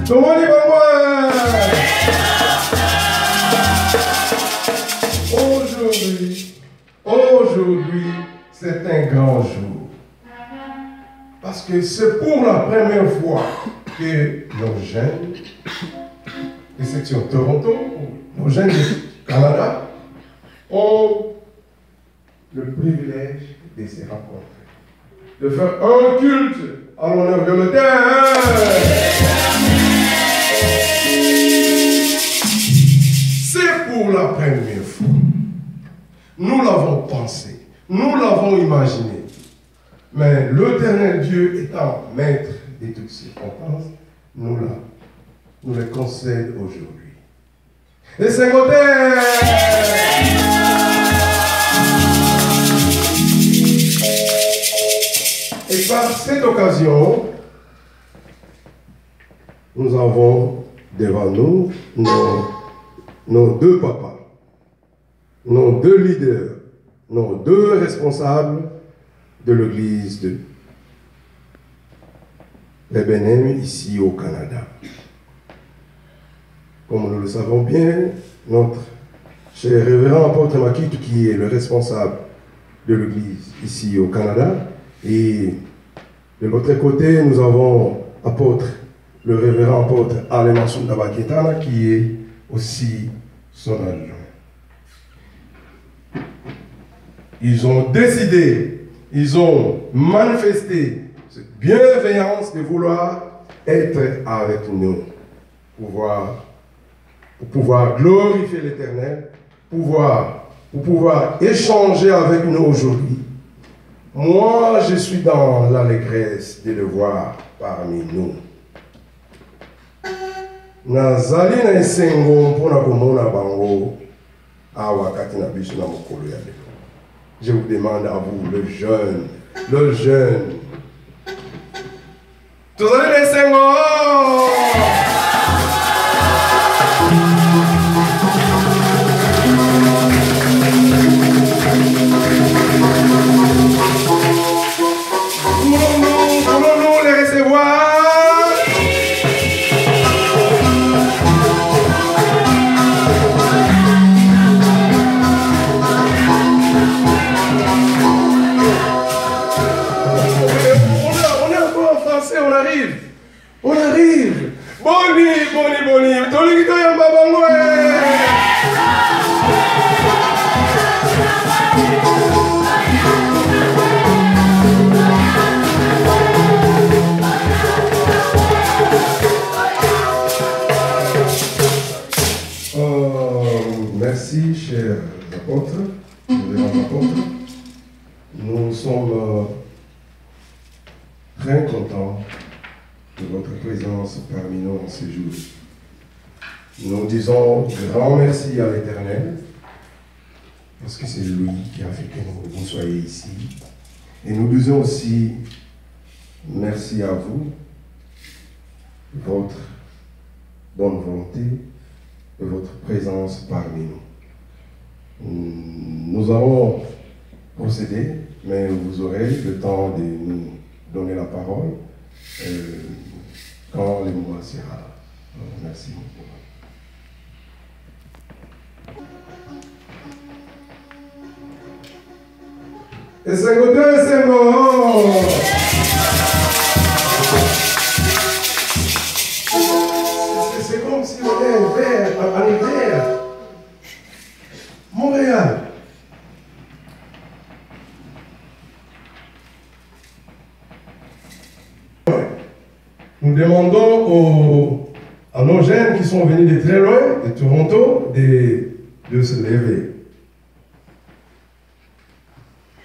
Comment dit moi? Aujourd'hui, c'est un grand jour. Parce que c'est pour la première fois que nos jeunes de section Toronto, nos jeunes du Canada, ont le privilège de se rencontrer, de faire un culte à l'honneur de l'Éternel. C'est pour la première fois. Nous l'avons pensé, nous l'avons imaginé. Mais l'Éternel Dieu étant maître de toutes circonstances, nous les concède aujourd'hui. Et c'est côté. Et par cette occasion, nous avons devant nous nos deux papas, nos deux leaders, nos deux responsables de l'église de Bénin ici au Canada. Comme nous le savons bien, notre cher révérend apôtre Makit, qui est le responsable de l'église ici au Canada, et de l'autre côté, nous avons le révérend apôtre Alain Baketana, qui est aussi son adjoint. Ils ont décidé, ils ont manifesté cette bienveillance de vouloir être avec nous, pour pouvoir glorifier l'Éternel, pour pouvoir échanger avec nous aujourd'hui. Moi, je suis dans l'allégresse de le voir parmi nous. Nazali na esengo mpona komona bango awa kati na biso na mokolo ya lelo. Je vous demande à vous, le jeune. Tozali na esengo. Voulons-nous les recevoir? On arrive. Boni. Tolikito yamba bango. Merci, chers apôtres, révérends apôtres. Nous sommes très contents de votre présence parmi nous en ce jour. Nous disons grand merci à l'Éternel, parce que c'est lui qui a fait que vous soyez ici. Et nous disons aussi merci à vous, votre bonne volonté, de votre présence parmi nous. Nous allons procéder, mais vous aurez le temps de nous donner la parole quand le moment sera. Merci beaucoup. Et c'est bon. C'est comme si on est en hiver. Montréal. Nous demandons à nos jeunes qui sont venus de très loin, de Toronto, de se lever.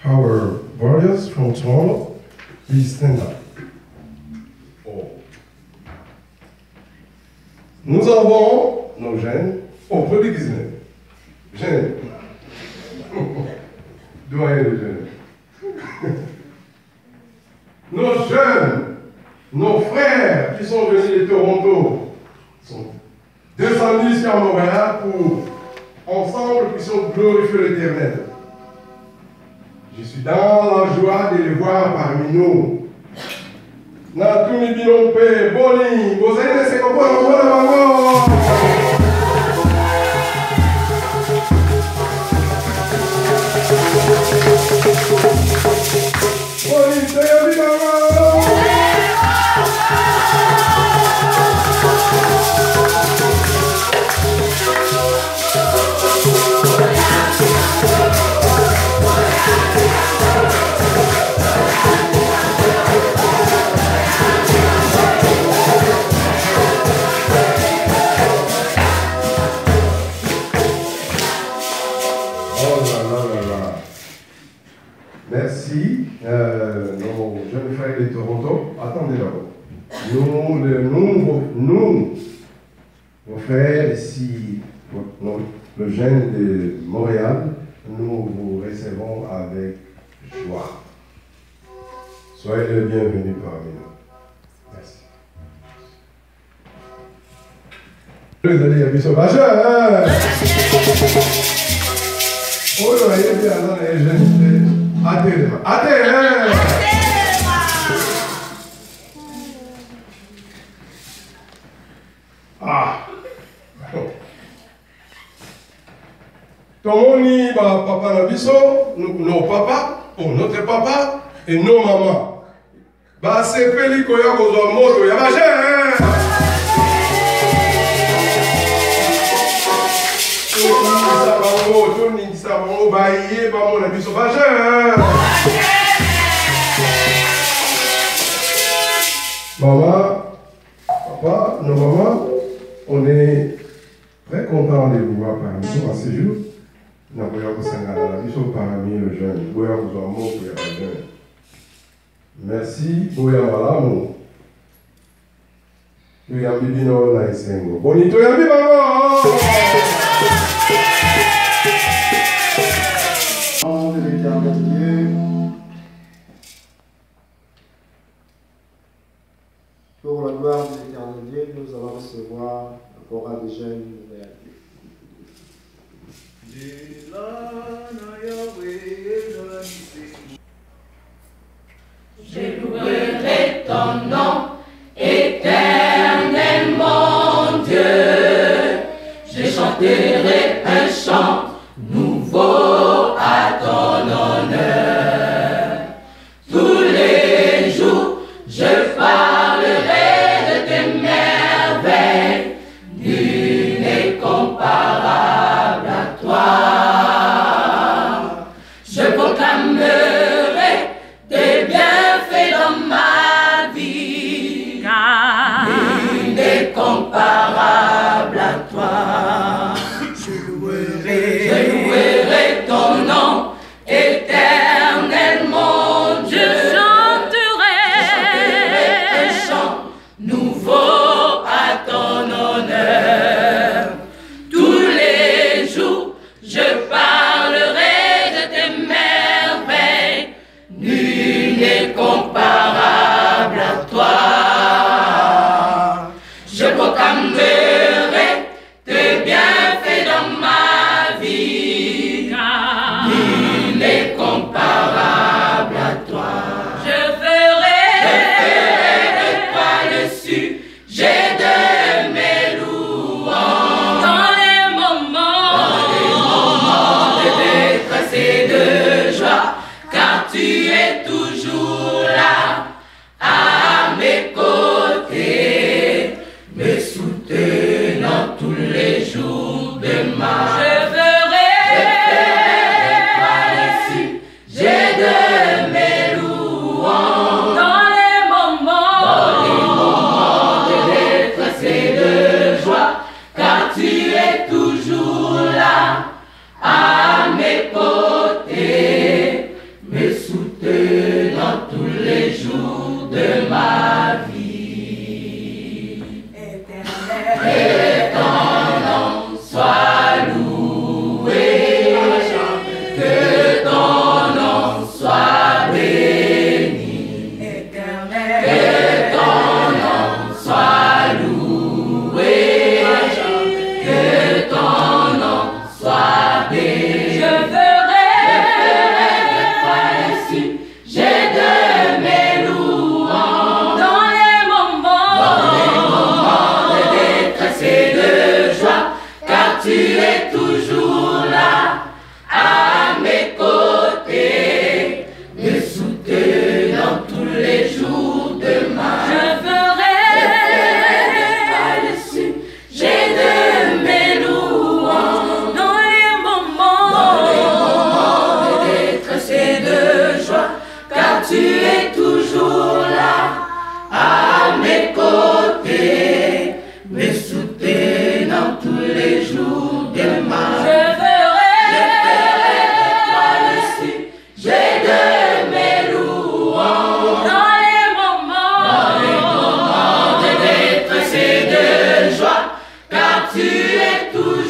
Our warriors from Toronto, please stand up. Oh. Nous avons nos jeunes auprès du 19. Jeunes. Doyen de jeunes. Nos jeunes, nos frères qui sont venus de Toronto sont descendus ici à Montréal pour ensemble puissions glorifier l'Éternel. Je suis dans la joie de les voir parmi nous. Na tumi binompe, boni, bozali se comprendre mwana bango. Boni, toyebi bango. Merci, nos jeunes frères de Toronto. Attendez d'abord. Nous, nos frères ici, le jeune de Montréal, nous vous recevons avec joie. Soyez les bienvenus parmi nous. Merci. Vous allez y aller sur majeur. Oh, là, il y a bien les jeunes. Adé. Ah. Tomoni ba papa na biso, nos papa, notre papa et nos mamans. Ba sepeli koya kozwa moto ya baje. Tony Savon, Baye, Bamon, Abisso, Baje. Maman, papa, nos mamans, on est très contents de vous voir parmi nous à ce jour. Nous avons parmi les jeunes. Nous avons merci, Boya Malamu. Nous avons dit non, là, c'est un gros. Bonito, Yami, maman. Pour la gloire de l'éternel Dieu, nous allons recevoir la chorale des jeunes Montréal. Je louerai ton nom, éternel mon Dieu. Je chanterai un chant nouveau à ton honneur. Tous les jours, je parlerai de tes merveilles, nul n'est comparable à toi. Je proclamerai tes bienfaits dans ma vie, car nul n'est comparable à toi. Je louerai ton nom, éternel mon Dieu. Je chanterai un chant nouveau à ton honneur. Tous les jours, je parlerai de tes merveilles. Nul n'est comparable à toi. Je proclamerai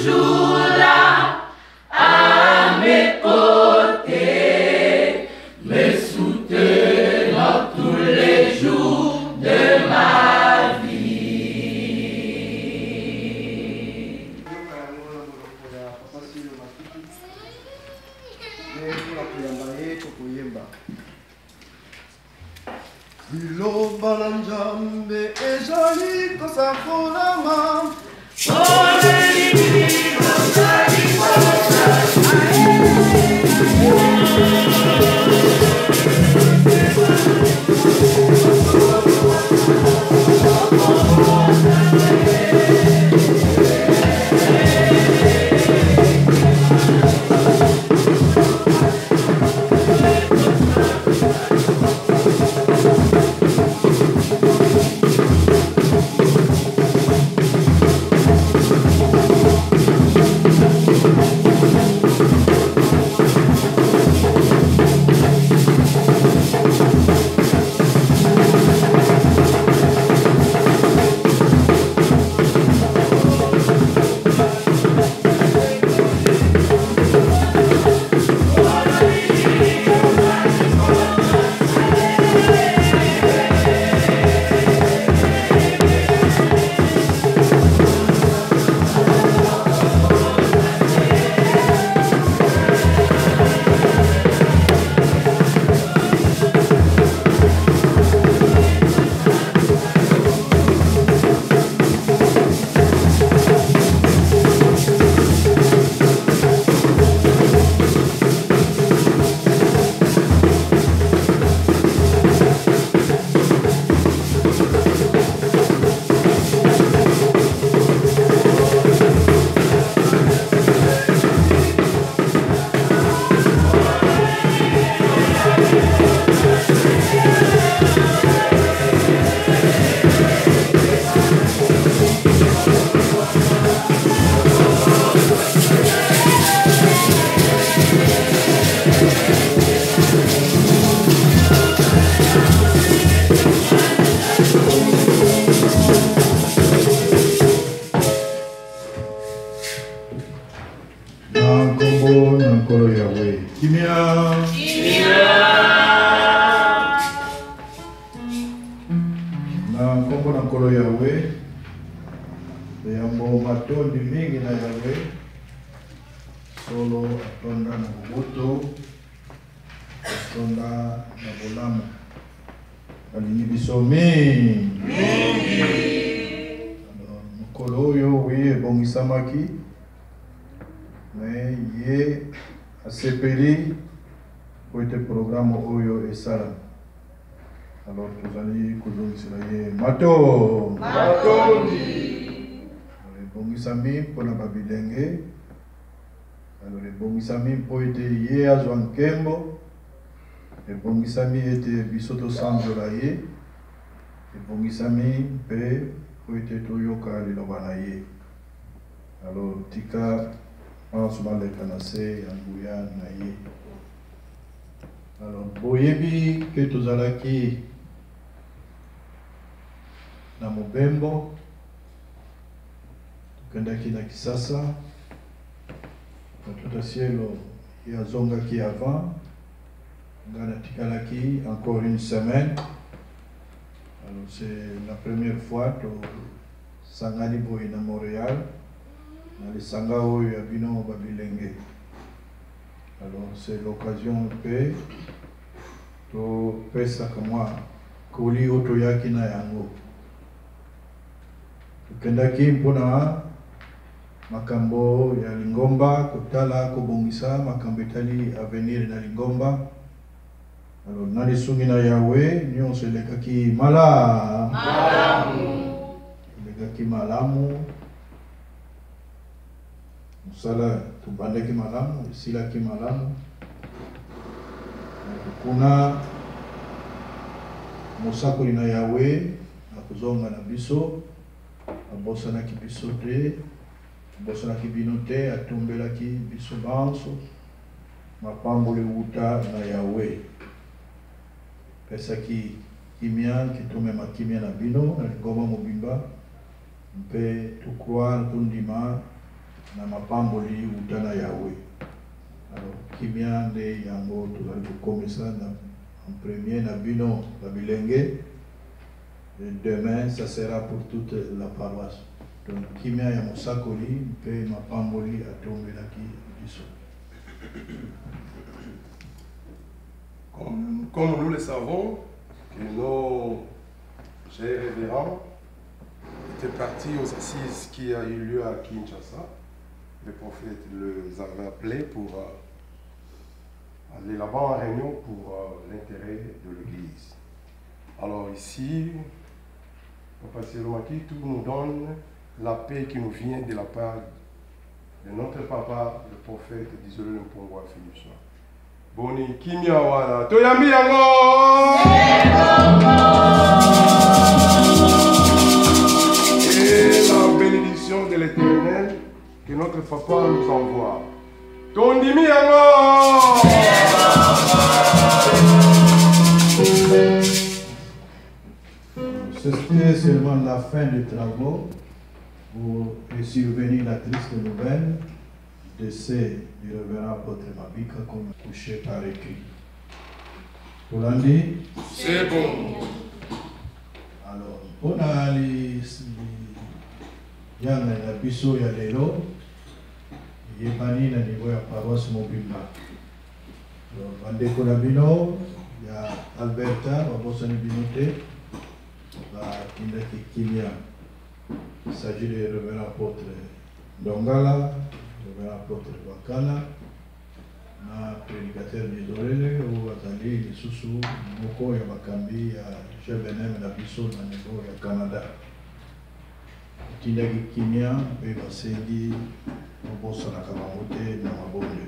toujours là à mes côtés, me soutenant tous les jours de ma vie. Liloba na Nzambe ezali kosakolama. Alors, vous allez couler Mato. Les bongisami pour la babilenge. Alors, les bongisami pour être yé à Kembo. Les bongisami étaient bisoto sanjolaye. Les bongisami pour être toyoka lilobanaye. Alors, tika, on se met les canasses, Angouya, naye. Alors, boyebi que tozalaki na Mobembo, tukendaki na Kisasa, tout à cielo ya zongaki avant, ngana tikalaki encore une semaine. Alors c'est la première fois to sangani boy na Montréal, na lisanga oyo ya bino babilenge. Alors c'est l'occasion de pesa kama kuli oto yaki na yango. Tukendaki mpona makambo ya Lingomba, kotala kobongisa makambo etali avenir na Lingomba. Alors nalisungi na Yahweh, nyonso elekaki malamu. Elekaki malamu. Musala tubandeki malamu, silaki malamu. Kuna mosakoli na Yahweh akuzonga na biso, abosana ki biso te, abosana ki bino te, atumbelaki biso banso, mapambole uta na Yahweh. Pesaki kimia kitumema kimia na bino na Lingomba mobimba, mpe tukroa tundima na mapamboli utana Yahweh. Alors, Kimia de Yango, tu vas commencer en premier, Nabino, Babilengue. Et demain, ça sera pour toute la paroisse. Donc, Kimia Yamosakoli, Pe Mapamboli, Atombelaki, Biso. Comme nous le savons, que nos chers révérends étaient partis aux assises qui a eu lieu à Kinshasa. Le prophète les avait appelés pour aller là-bas en réunion pour l'intérêt de l'Église. Alors ici, Papa Siromaki, tout nous donne la paix qui nous vient de la part de notre papa, le prophète d'Isolé Mpongwa Philippe. Boni Kimia Wala, Toyambi Yango! Et la bénédiction de l'Éternel que notre papa nous envoie. Tondimi Yango! C'était seulement la fin des travaux où est survenue la triste nouvelle décès du révérend apôtre Mabika comme couché par écrit. Polandi? C'est bon. Alors, on a les Yana na biso ya lelo yebani na niveau ya paroisse Mobimba. Alors, bandeko na bino ya Alberta babosani bino te bakindaki kimia. Il s'agit du révérend apôtre Dongala, révérend apôtre Wakana, na prédicateur d'Isolé ou Atali Lisusu moko ya bakambi ya Jebenem na biso na niveau ya Canada. Tindaki kimia pe basengi obosanaka bango te na mabondeli.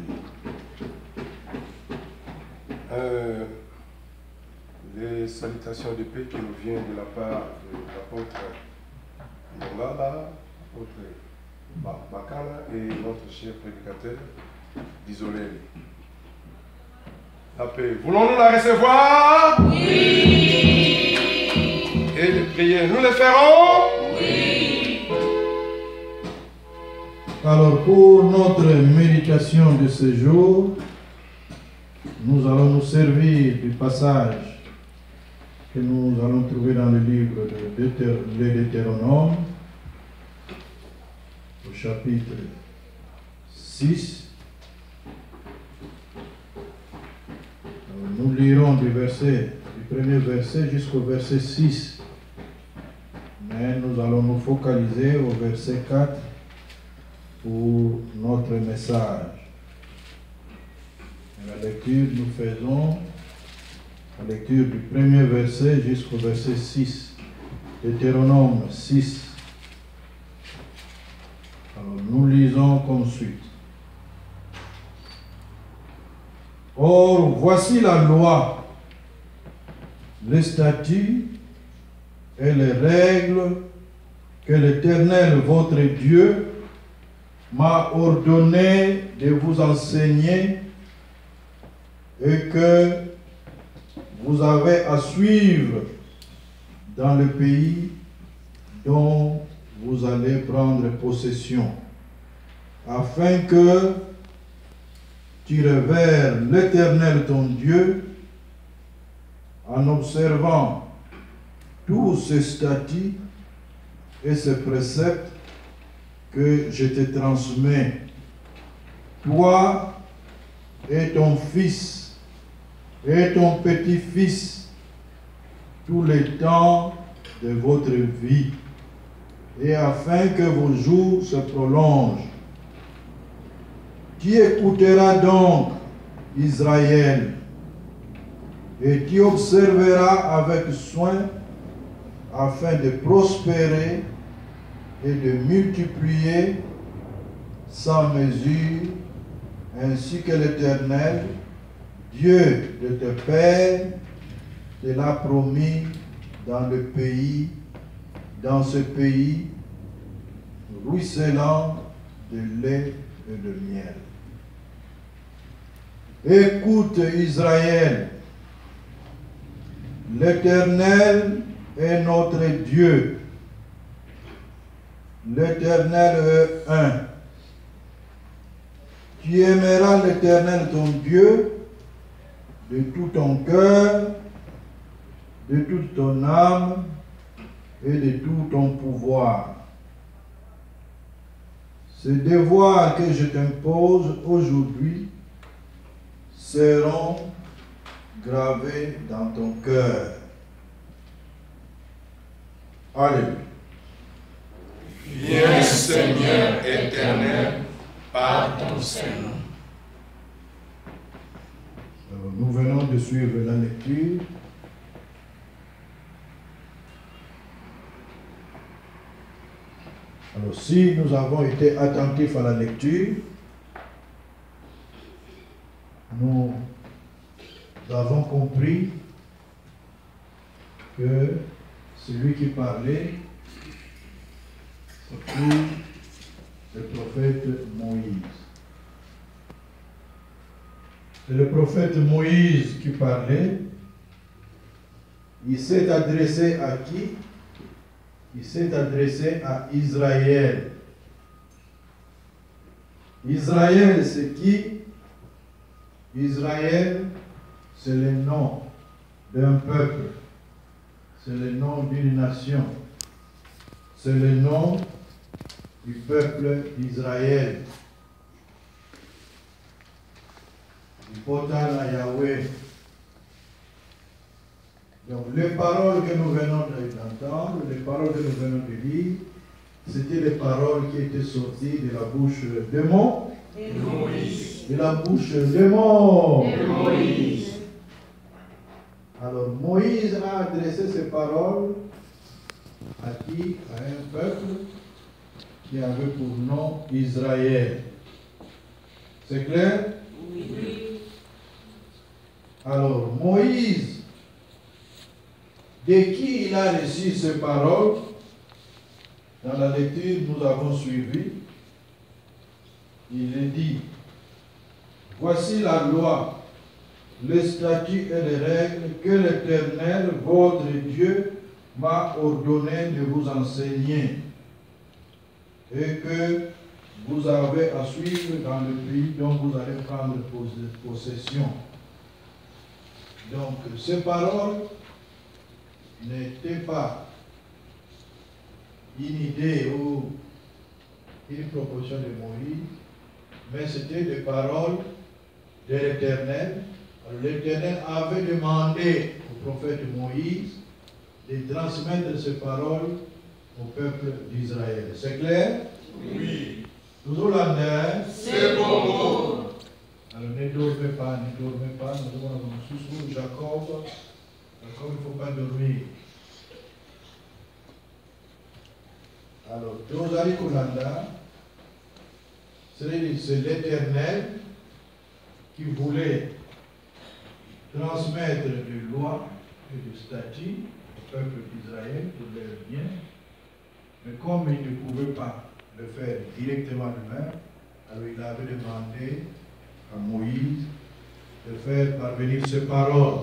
Les salutations de paix qui nous viennent de la part de l'apôtre Dongala, l'apôtre Bakana et notre cher prédicateur d'Isolé. La paix, voulons-nous la recevoir? Oui. Et les prières, nous les ferons? Oui. Alors pour notre méditation de ce jour, nous allons nous servir du passage que nous allons trouver dans le livre de l'Deutéronome, au chapitre 6. Nous lirons du premier verset jusqu'au verset 6. Mais nous allons nous focaliser au verset 4 pour notre message. La lecture, nous faisons la lecture du premier verset jusqu'au verset 6. Deutéronome 6. Alors, nous lisons comme suit. Or, voici la loi, les statuts et les règles que l'Éternel, votre Dieu, m'a ordonné de vous enseigner et que vous avez à suivre dans le pays dont vous allez prendre possession, afin que tu révères l'Éternel ton Dieu en observant tous ces statuts et ces préceptes que je te transmets, toi et ton fils et ton petit-fils, tous les temps de votre vie, et afin que vos jours se prolongent. Tu écouteras donc, Israël, et tu observeras avec soin afin de prospérer et de multiplier sans mesure, ainsi que l'Éternel, Dieu de tes pères, te l'a promis dans ce pays, ruisselant de lait et de miel. Écoute Israël, l'Éternel est notre Dieu. L'Éternel est un. Tu aimeras l'Éternel ton Dieu de tout ton cœur, de toute ton âme et de tout ton pouvoir. Ces devoirs que je t'impose aujourd'hui seront gravés dans ton cœur. Alléluia. Viens, Seigneur éternel, par ton Saint-Nom. Nous venons de suivre la lecture. Alors, si nous avons été attentifs à la lecture, nous avons compris que celui qui parlait, c'était le prophète Moïse. C'est le prophète Moïse qui parlait. Il s'est adressé à qui? Il s'est adressé à Israël. Israël, c'est qui? Israël, c'est le nom d'un peuple. C'est le nom d'une nation. C'est le nom du peuple d'Israël. Important à Yahweh. Donc, les paroles que nous venons d'entendre, les paroles que nous venons de lire, c'était les paroles qui étaient sorties de la bouche de Moïse. De la bouche de Moïse. Alors, Moïse a adressé ces paroles à qui? À un peuple qui avait pour nom Israël. C'est clair? Oui. Alors, Moïse, de qui il a reçu ces paroles? Dans la lecture nous avons suivi, il est dit, voici la loi, les statuts et les règles que l'Éternel, votre Dieu, m'a ordonné de vous enseigner et que vous avez à suivre dans le pays dont vous allez prendre possession. Donc, ces paroles n'étaient pas une idée ou une proposition de Moïse, mais c'était des paroles de l'Éternel. L'Éternel avait demandé au prophète Moïse de transmettre ces paroles au peuple d'Israël. C'est clair? Oui. Toujours l'année. C'est bon mot. Alors ne dormez pas, nous avons sous Jacob. Jacob, il ne faut pas dormir. Alors, Rosali Kolanda, c'est l'Éternel qui voulait transmettre des lois et des statuts au peuple d'Israël pour leur bien, mais comme il ne pouvait pas le faire directement lui-même, alors il avait demandé à Moïse de faire parvenir ses paroles.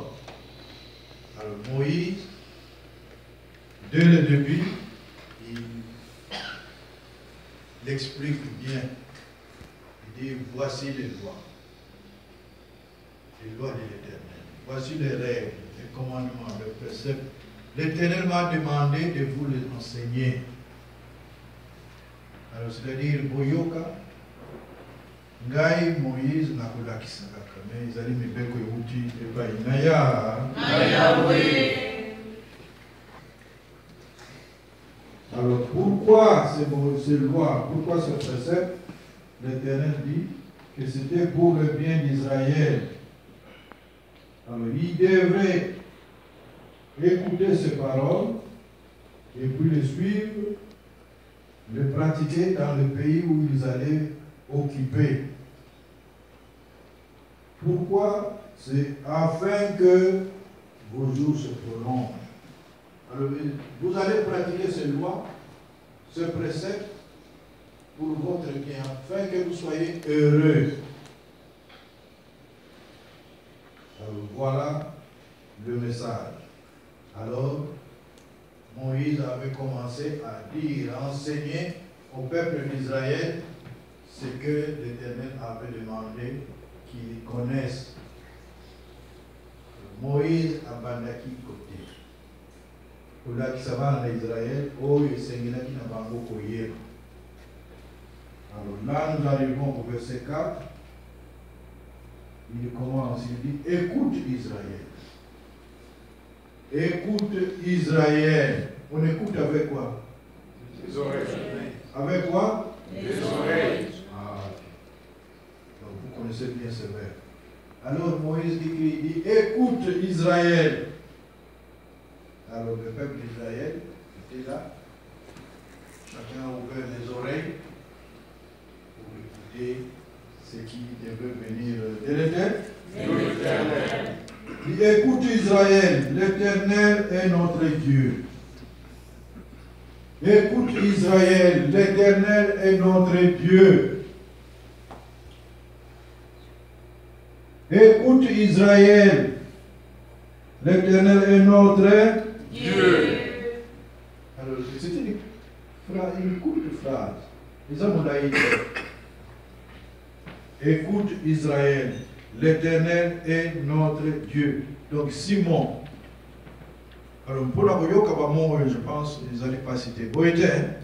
Alors Moïse, dès le début, il explique bien. Il dit, voici les lois de l'Éternel. Voici les règles, les commandements, les préceptes. L'Éternel m'a demandé de vous les enseigner. Alors, c'est-à-dire, Boyoka, Ngai Moïse nakolakisa kaka, mais ils allaient me beko euti epai naya. Alors, pourquoi ces lois, pourquoi ce précepte? L'Éternel dit que c'était pour le bien d'Israël. Alors, il devrait écouter ces paroles et puis les suivre, les pratiquer dans le pays où ils allaient occuper. Pourquoi? C'est afin que vos jours se prolongent. Alors, vous allez pratiquer ces lois, ces préceptes pour votre bien, afin que vous soyez heureux. Alors, voilà le message. Alors, Moïse avait commencé à dire, à enseigner au peuple d'Israël c'est que l'Éternel avait demandé qu'ils connaissent. Moïse a bandaki côté. Pour là qui s'avance en Israël, oh, il s'est qui n'a pas beaucoup hier. Alors là, nous arrivons au verset 4. Il commence, il dit, écoute Israël. Écoute Israël. On écoute avec quoi? Les oreilles. Avec quoi? Les oreilles. Ah, ok. Donc vous connaissez bien ce verbe. Alors Moïse dit, écoute Israël. Alors le peuple d'Israël était là. Chacun a ouvert les oreilles pour écouter ce qui devait venir de l'Éternel. Il écoute Israël, l'Éternel est notre Dieu. Écoute Israël, l'Éternel est notre Dieu. Écoute Israël, l'Éternel est notre Dieu. Alors, c'était une courte phrase. Les hommes l'ont dit. Écoute Israël, l'Éternel est notre Dieu. Donc Simon. Alors pour la je pense que vous n'allez pas citer.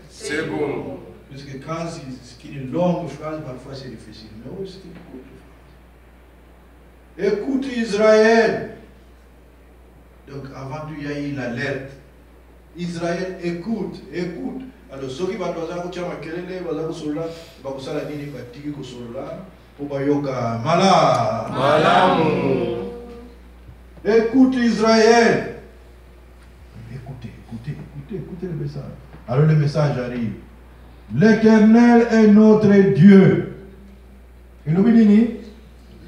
C'est bon. Parce que quand c'est une longue phrase, parfois c'est difficile. Mais oui, c'est une courte phrase. Écoute Israël. Donc avant tout, il y a eu l'alerte. Israël, écoute, écoute. Alors ceux qui vont dire que makelele bazako sola bakosala nini batiki ko sola po bayoka malamu. Écoute Israël. Écoutez le message. Alors le message arrive. L'Éternel est notre Dieu. Et nous dit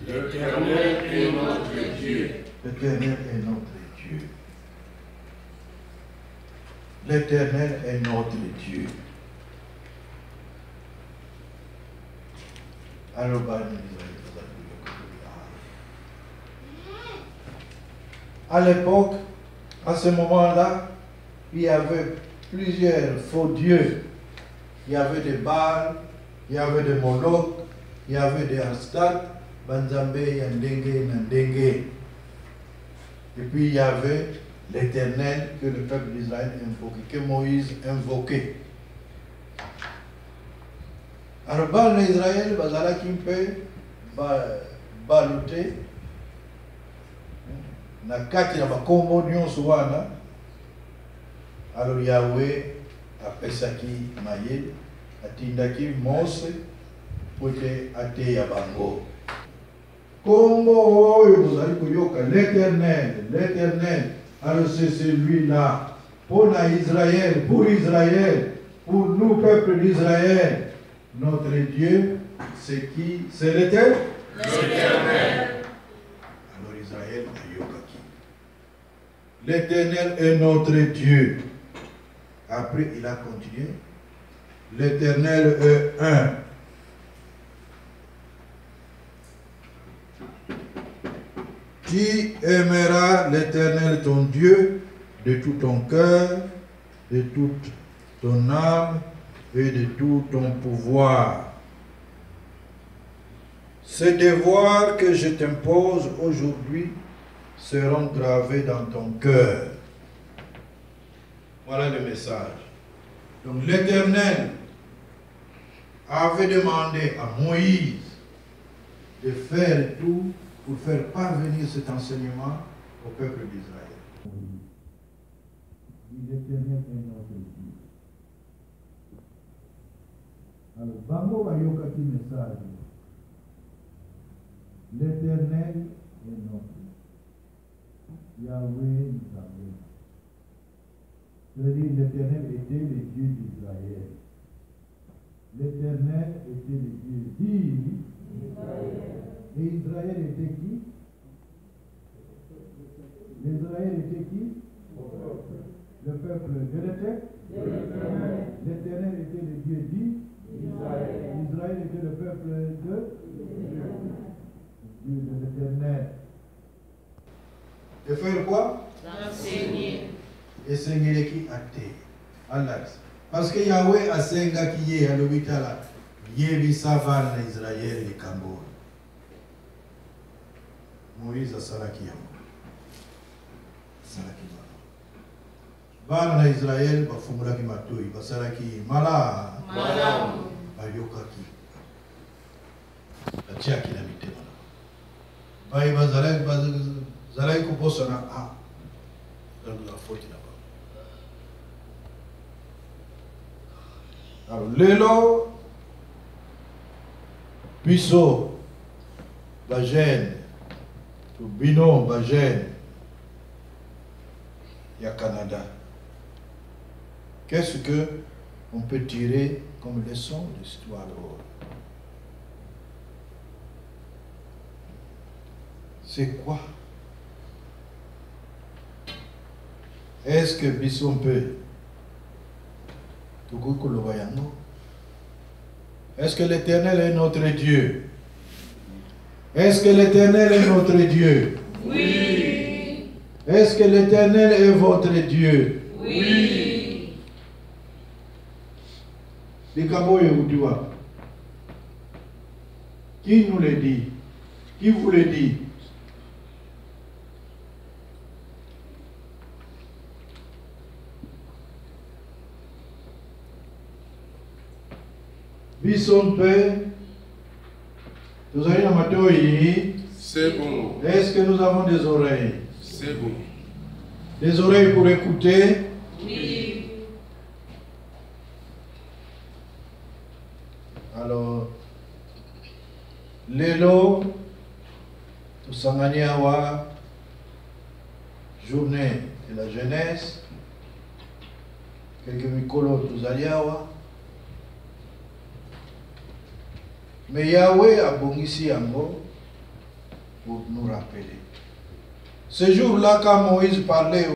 L'Éternel est notre Dieu. L'Éternel est notre Dieu. L'Éternel est notre Dieu. Alors, à l'époque, à ce moment-là, il y avait plusieurs faux dieux. Il y avait des Baals, il y avait des Moloch, il y avait des Astat, Banzambe, Yandenge, Nandenge. Et puis il y avait l'Éternel que le peuple d'Israël invoquait, que Moïse invoquait. Alors, Baal d'Israël, Bazala Kimpe, Baloute, Nakati na bakombo nyonso wana. Alors Yahweh apesaki maye, atindaki Mose pote ateya bango. Kombo oyo bozali koyoka l'Éternel, l'Éternel. Alors c'est celui-là pour Israël, pour nous peuple d'Israël. Notre Dieu, c'est qui? C'est l'Éternel. Alors Israël a yokaki. L'Éternel est notre Dieu. Après, il a continué. L'Éternel est un. Tu aimeras l'Éternel ton Dieu de tout ton cœur, de toute ton âme et de tout ton pouvoir. Ces devoirs que je t'impose aujourd'hui seront gravés dans ton cœur. Voilà le message. Donc l'Éternel avait demandé à Moïse de faire tout pour faire parvenir cet enseignement au peuple d'Israël. L'Éternel est notre Dieu. Alors, Bango va yokaki message. L'Éternel est notre Dieu. Yahweh nous avons. C'est-à-dire, l'Éternel était le Dieu d'Israël. L'Éternel était le Dieu d'Israël. Et Israël était qui? L'Israël était qui? Le peuple de l'Éternel. L'Éternel était le Dieu d'Israël. Israël était le peuple de Dieu de l'Éternel. Et faire quoi? D'enseigner. Et s'enseigner qui a été. Parce que Yahweh a senga qui est à l'hôpital. Yebi savane na Israël et Cambo. Moïse a salaki yango. Salaki bana na Israël bafungulaki matoi basalaki mala bayokaki atiaki na mitema bai bazalaki koposana la faute là-bas. Alors lelo biso bajene to bino bajene ya Canada. Qu'est-ce que on peut tirer comme leçon de l'histoire? C'est quoi? Est-ce que Bisson peut? Est-ce que l'Éternel est notre Dieu? Est-ce que l'Éternel est notre Dieu? Oui. Est-ce que l'Éternel est votre Dieu? Oui. Qui nous le dit? Qui vous le dit? Bisson Père, nous avons un matin. C'est bon. Est-ce que nous avons des oreilles? C'est bon. Des oreilles pour écouter? Oui. Alors, lelo, Tusangania journée de la jeunesse, quelques mikolo Tuzaliawa. Mais Yahweh a bongisi yango pour nous rappeler. Ce jour-là, quand Moïse parlait